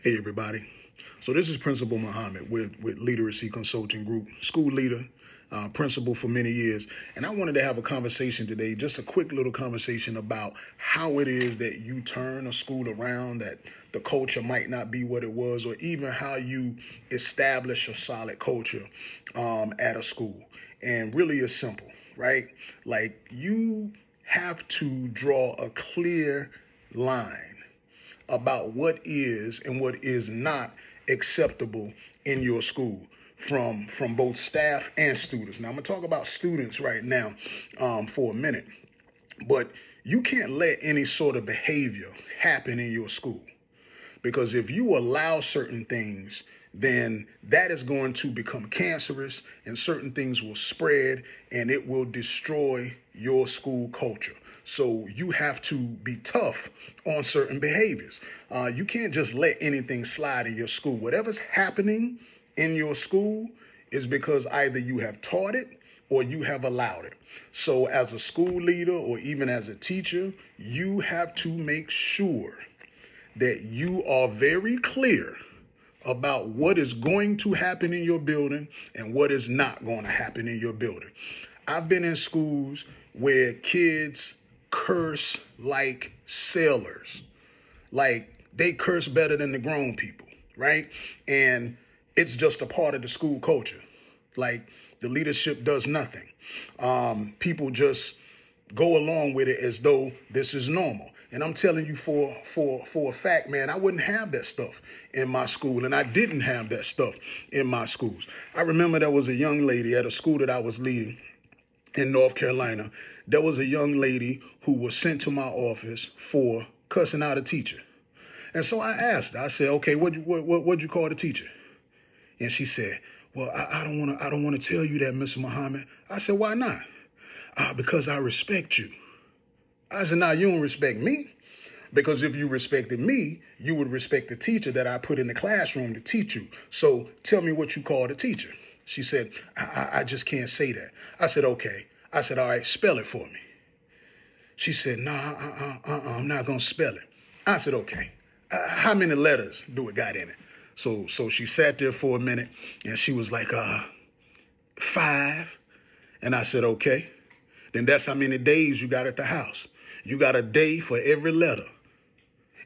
Hey everybody. So this is Principal Muhammad with Literacy Consulting Group, school leader, principal for many years. And I wanted to have a conversation today, just a quick little conversation about how it is that you turn a school around, that the culture might not be what it was, or even how you establish a solid culture at a school. And really it's simple, right? Like you have to draw a clear line about what is and what is not acceptable in your school from both staff and students. Now I'm gonna talk about students right now for a minute, but you can't let any sort of behavior happen in your school, because if you allow certain things, then that is going to become cancerous and certain things will spread and it will destroy your school culture. So you have to be tough on certain behaviors. You can't just let anything slide in your school. Whatever's happening in your school is because either you have taught it or you have allowed it. So as a school leader or even as a teacher, you have to make sure that you are very clear about what is going to happen in your building and what is not going to happen in your building. I've been in schools where kids curse like sailors, like they curse better than the grown people, right? And it's just a part of the school culture. Like the leadership does nothing. People just go along with it as though this is normal. And I'm telling you for a fact, man, I wouldn't have that stuff in my school, and I didn't have that stuff in my schools. I remember there was a young lady at a school that I was leading in North Carolina. There was a young lady who was sent to my office for cussing out a teacher. And so I asked her, I said, okay, what'd you call the teacher? And she said, well, I don't want to tell you that, Mr. Muhammad. I said, why not? Because I respect you. I said, nah, you don't respect me. Because if you respected me, you would respect the teacher that I put in the classroom to teach you. So tell me what you call the teacher. She said, I just can't say that. I said, okay. I said, all right, spell it for me. She said, nah, I'm not going to spell it. I said, okay. How many letters do it got in it? So she sat there for a minute and she was like, 5. And I said, okay. Then that's how many days you got at the house. You got a day for every letter.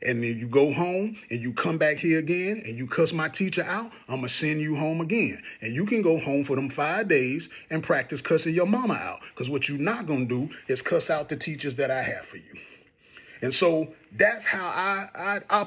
And then you go home and you come back here again and you cuss my teacher out, I'm going to send you home again. And you can go home for them 5 days and practice cussing your mama out. Because what you're not going to do is cuss out the teachers that I have for you. And so that's how I